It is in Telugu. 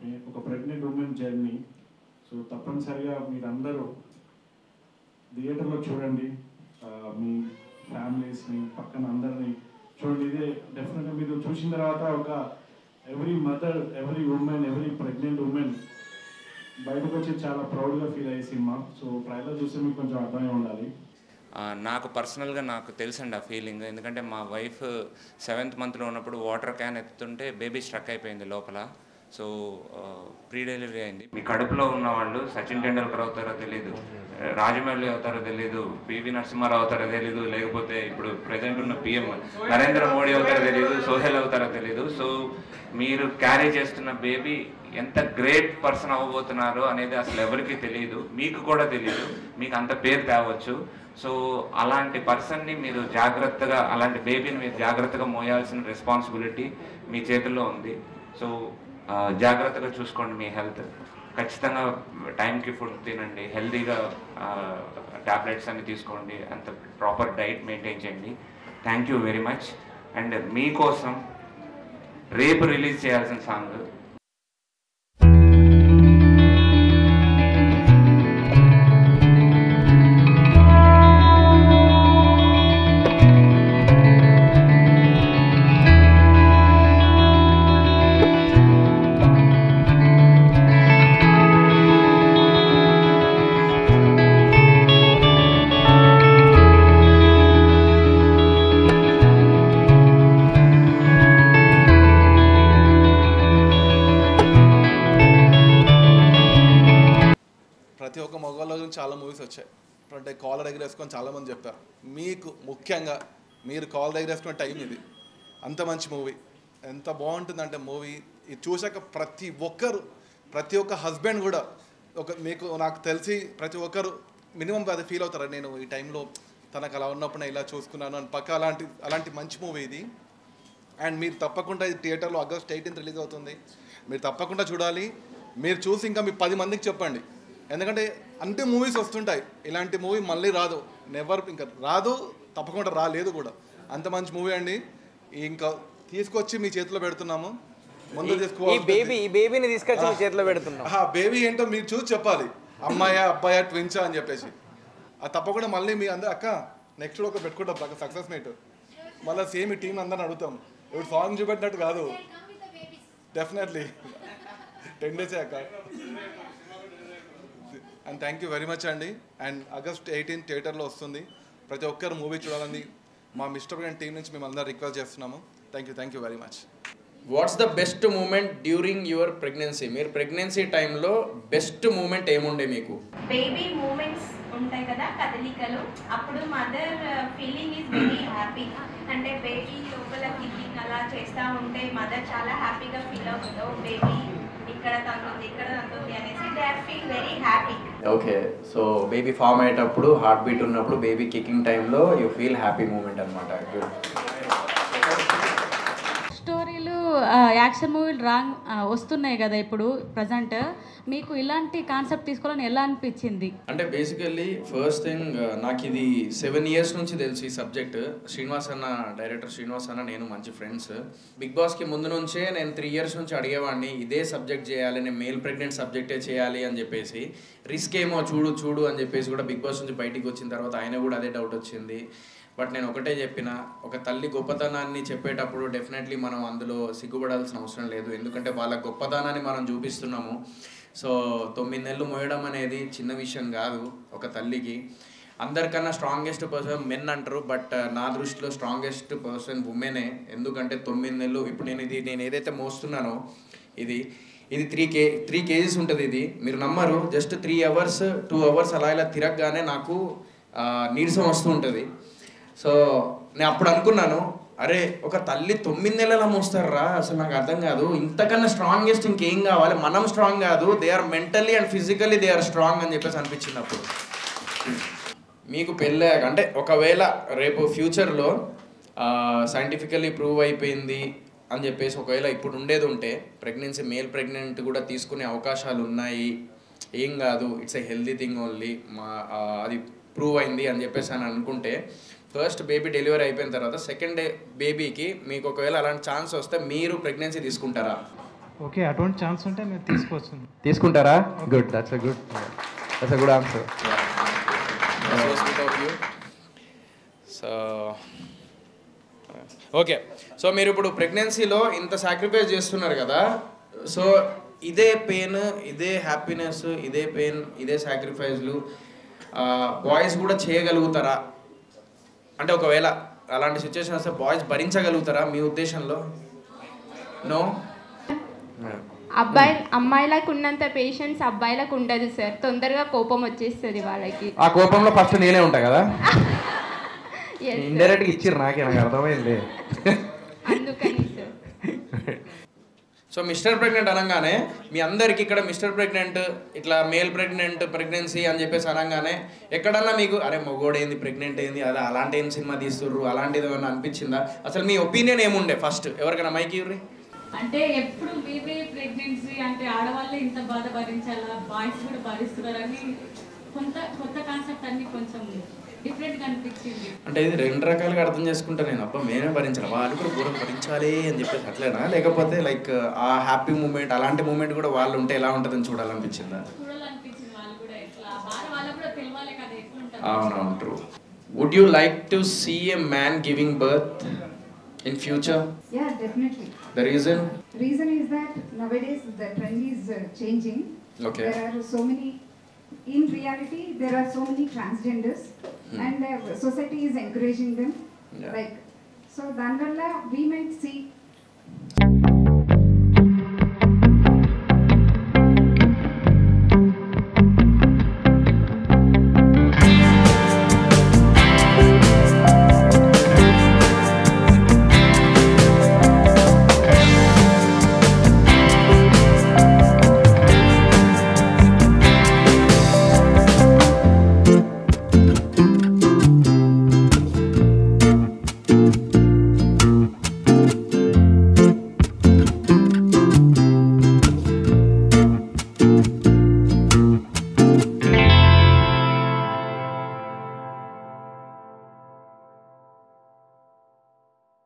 ఓకే, ఒక ప్రెగ్నెంట్ ఉమెన్ జర్నీ. సో తప్పనిసరిగా మీరందరూ థియేటర్లో చూడండి, మీ ఫ్యామిలీస్ని పక్కన అందరినీ చూడండి. ఇదే డెఫినెట్గా మీరు చూసిన తర్వాత ఒక every mother, every women, every pregnant women బయటకు వచ్చి చాలా ప్రౌడ్గా ఫీల్ అయ్యే సినిమా. సో ట్రైలర్ చూస్తే మీకు కొంచెం అర్థమై ఉండాలి. నాకు పర్సనల్గా నాకు తెలుసండి ఆ ఫీలింగ్. ఎందుకంటే మా వైఫ్ 7th మంత్లో ఉన్నప్పుడు వాటర్ క్యాన్ ఎత్తుతుంటే బేబీ స్ట్రక్ అయిపోయింది లోపల. సో ప్రీ డెలివరీ అయింది. మీ కడుపులో ఉన్న వాళ్ళు సచిన్ టెండూల్కర్ అవుతారో తెలీదు, రాజమౌళి అవుతారో తెలీదు, పివి నరసింహారావు అవుతారో తెలీదు, లేకపోతే ఇప్పుడు ప్రజెంట్ ఉన్న పిఎం నరేంద్ర మోడీ అవుతారో తెలీదు, సోహెల్ అవుతారో తెలీదు. సో మీరు క్యారీ చేస్తున్న బేబీ ఎంత గ్రేట్ పర్సన్ అవ్వబోతున్నారో అనేది అసలు ఎవరికి తెలియదు, మీకు కూడా తెలియదు. మీకు అంత పేరు తేవచ్చు. సో అలాంటి పర్సన్ని మీరు జాగ్రత్తగా, అలాంటి బేబీని మీరు జాగ్రత్తగా మోయాల్సిన రెస్పాన్సిబిలిటీ మీ చేతుల్లో ఉంది. సో జాగ్రత్తగా చూసుకోండి మీ హెల్త్. ఖచ్చితంగా టైంకి ఫుడ్ తినండి, హెల్తీగా ట్యాబ్లెట్స్ అన్ని తీసుకోండి, అంత ప్రాపర్ డైట్ మెయింటైన్ చేయండి. Thank you very much. And మీకోసం రేపు రిలీజ్ చేయాల్సిన సాంగ్ ప్రతి ఒక్క మగవాళ్ళ గురించి చాలా మూవీస్ వచ్చాయి. అంటే కాలర్ దగ్గర వేసుకొని చాలామంది చెప్పారు. మీకు ముఖ్యంగా మీరు కాలర్ దగ్గర వేసుకునే టైం ఇది. అంత మంచి మూవీ, ఎంత బాగుంటుందంటే మూవీ ఇది చూశాక ప్రతి ఒక్క హస్బెండ్ కూడా మీకు నాకు తెలిసి ప్రతి ఒక్కరు మినిమం అది ఫీల్ అవుతారు. నేను ఈ టైంలో తనకు అలా ఉన్నప్పుడు ఇలా చూసుకున్నాను అని పక్క అలాంటి మంచి మూవీ ఇది. అండ్ మీరు తప్పకుండా ఇది థియేటర్లో August 18th రిలీజ్ అవుతుంది. మీరు తప్పకుండా చూడాలి. మీరు చూసి ఇంకా మీ 10 మందికి చెప్పండి. ఎందుకంటే అన్ని మూవీస్ వస్తుంటాయి, ఇలాంటి మూవీ మళ్ళీ రాదు, ఇంకా రాదు, తప్పకుండా రాలేదు కూడా. అంత మంచి మూవీ అండి. ఇంకా తీసుకొచ్చి మీ చేతిలో పెడుతున్నాము. ముందు బేబీని తీసుకొచ్చి మీ చేతిలో పెడుతున్నాం. బేబీ ఏంటో మీరు చూసి చెప్పాలి, అమ్మాయా అబ్బాయా ట్విన్సా అని చెప్పేసి. అది తప్పకుండా మళ్ళీ మీ అందరూ అక్క నెక్స్ట్ ఒక పెట్టుకుంటాం పక్క సక్సెస్ మీట్. మళ్ళీ సేమ్ ఈ టీం అందరిని అడుగుతాం. ఇప్పుడు సాంగ్ చూపెట్టినట్టు కాదు, డెఫినెట్లీ 10 days అక్క. And thank you very much అండి. అండ్ August 18th థియేటర్లో వస్తుంది. ప్రతి ఒక్కరు మూవీ చూడాలని మా మిస్టర్ బ్రాండ్ టీం నుంచి మేము అందరూ రిక్వెస్ట్ చేస్తున్నాము. Thank you very much. What's the best moment during your pregnancy? మీరు ప్రెగ్నెన్సీ టైంలో బెస్ట్ మూమెంట్ ఏముండే మీకు? బేబీ మూమెంట్స్ ఉంటాయి కదా, కదలికలు. అప్పుడు mother feeling is very happy. అంటే బేబీ లోపల కిక్కింగ్ అలా చేస్తూ ఉంటే మదర్ చాలా హ్యాపీగా ఫీల్ అవుతుందో, బేబీ ఇక్కడ తంతుంది అనేసి they feel very happy. Okay, so baby form అయ్యేటప్పుడు హార్ట్ బీట్ ఉన్నప్పుడు బేబీ కికింగ్ టైంలో యూ ఫీల్ హ్యాపీ మూమెంట్ అనమాట. గుడ్. స్టోరీలు యాక్షన్ మూవీలు వస్తున్నాయి కదా ఇప్పుడు ప్రజెంట్. మీకు ఇలాంటి కాన్సెప్ట్ తీసుకోవాలని ఎలా అనిపించింది? అంటే బేసికల్లీ ఫస్ట్ థింగ్, నాకు ఇది 7 years నుంచి తెలుసు ఈ సబ్జెక్ట్. డైరెక్టర్ శ్రీనివాస్ అన్న నేను మంచి ఫ్రెండ్స్. బిగ్ బాస్కి ముందు నుంచే నేను 3 years నుంచి అడిగేవాడిని ఇదే సబ్జెక్ట్ చేయాలి, నేను మేల్ ప్రెగ్నెంట్ సబ్జెక్టే చేయాలి అని చెప్పేసి. రిస్క్ ఏమో చూడు అని చెప్పేసి కూడా బిగ్ బాస్ నుంచి బయటికి వచ్చిన తర్వాత ఆయన కూడా అదే డౌట్ వచ్చింది. బట్ నేను ఒకటే చెప్పిన, ఒక తల్లి గొప్పతనాన్ని చెప్పేటప్పుడు డెఫినెట్లీ మనం అందులో సిగ్గుపడాల్సిన అవసరం లేదు. ఎందుకంటే వాళ్ళ గొప్పతనాన్ని మనం చూపిస్తున్నాము. సో 9 నెలలు మోయడం అనేది చిన్న విషయం కాదు ఒక తల్లికి. అందరికన్నా స్ట్రాంగెస్ట్ పర్సన్ మెన్ అంటారు, బట్ నా దృష్టిలో స్ట్రాంగెస్ట్ పర్సన్ ఉమెనే. ఎందుకంటే 9 నెలలు ఇప్పుడు నేను ఏదైతే మోస్తున్నానో ఇది 3 kgs ఉంటుంది. ఇది మీరు నమ్మరు, జస్ట్ 3 hours 2 hours అలా ఇలా తిరగగానే నాకు నీరసం వస్తూ ఉంటుంది. సో నేను అప్పుడు అనుకున్నాను, అరే ఒక తల్లి 9 నెలల మోస్తారా, అసలు నాకు అర్థం కాదు, ఇంతకన్నా స్ట్రాంగెస్ట్ ఇంకేం కావాలి, మనం స్ట్రాంగ్ కాదు, they are mentally and physically they are strong అని చెప్పేసి అనిపించింది అప్పుడు. మీకు పెళ్ళాక అంటే ఒకవేళ రేపు ఫ్యూచర్లో సైంటిఫికల్లీ ప్రూవ్ అయిపోయింది అని చెప్పేసి ఒకవేళ ఇప్పుడు ఉండేది ఉంటే ప్రెగ్నెన్సీ మేల్ ప్రెగ్నెంట్ కూడా తీసుకునే అవకాశాలు ఉన్నాయి, ఏం కాదు, it's a healthy thing only, అది ప్రూవ్ అయింది అని చెప్పేసి అని అనుకుంటే, ఫస్ట్ బేబీ డెలివరీ అయిపోయిన తర్వాత సెకండ్ బేబీకి మీకు ఒకవేళ అలాంటి ఛాన్స్ వస్తే మీరు ప్రెగ్నెన్సీ తీసుకుంటారా? ఓకే అటువంటి ఛాన్స్ ఉంటే నేను తీసుకోవచ్చు. తీసుకుంటారా? Good, that's a good answer. So okay, so మీరు ఇప్పుడు ప్రెగ్నెన్సీలో ఇంత సాక్రిఫైస్ చేస్తున్నారు కదా, సో ఇదే పెయిన్, ఇదే హ్యాపీనెస్, ఇదే పెయిన్, ఇదే సాక్రిఫైస్లు బాయ్స్ కూడా చేయగలుగుతారా? అంటే ఒకవేళ అలాంటి సిచ్యువేషన్ వస్తే బాయ్స్ భరించగలుగుతారా మీ ఉద్దేశంలో? నో. అమ్మాయిలకు ఉన్నంత పేషెన్స్ అబ్బాయిలకు ఉండదు సార్. తొందరగా కోపం వచ్చేస్తుంది వాళ్ళకి. ఆ కోపంలో ఫస్ట్ నేనే ఉంటా కదా. ఇండైరెక్ట్గా ఇచ్చిర్రు నాకే, నాకు అర్థమైంది. అందుకని సార్. సో మిస్టర్ ప్రెగ్నెంట్ అనగానే మీ అందరికి ఇక్కడ మిస్టర్ ప్రెగ్నెంట్, ఇట్లా మేల్ ప్రెగ్నెన్సీ అని చెప్పేసి అనగానే ఎక్కడన్నా మీకు అరే మగోడు ఏంది, ప్రెగ్నెంట్ ఏంది, అదే అలాంటి ఏం సినిమా తీస్తుర్రు, అలాంటిది ఏమన్నా అనిపించిందా? అసలు మీ ఒపీనియన్ ఏముండే ఫస్ట్? ఎవరికైనా మైక్ ఇవ్వరి. అంటే ఎప్పుడు బేబీ ప్రెగ్నెన్సీ అంటే ఆడవాళ్ళే ఇంత బాధ భరించాలా, బాయ్స్ కూడా భరిస్తున్నారని కొత్త కాన్సెప్ట్ అన్ని కొంచెం డిఫరెంట్గా అనిపించింది. అంటే ఇది రెండు రకాలుగా అర్థం చేసుకుంటా నేను. అబ్బా మేమే భరించాలి, వాళ్ళు కూడా ఘోరం భరించాలి అని చెప్పేసి అట్లేనా? లేకపోతే లైక్ ఆ హ్యాపీ మూమెంట్, అలాంటి మూమెంట్ కూడా వాళ్ళు ఉంటే ఎలా ఉంటుందని చూడాలనిపించిందా? చూడాలనిపించింది, వాళ్ళు కూడా ఎట్లా బాధ వాళ్ళకు కూడా తెలియాలి కదా ఎట్లా ఉంటుంది. అవునవును, true. Would you like to see a man giving birth in future? Yeah, definitely. The reason? Reason is that nowadays the trend is changing. Okay. There are so many, in reality there are so many transgenders and society is encouraging them. Yeah. Like, so danvalla we might see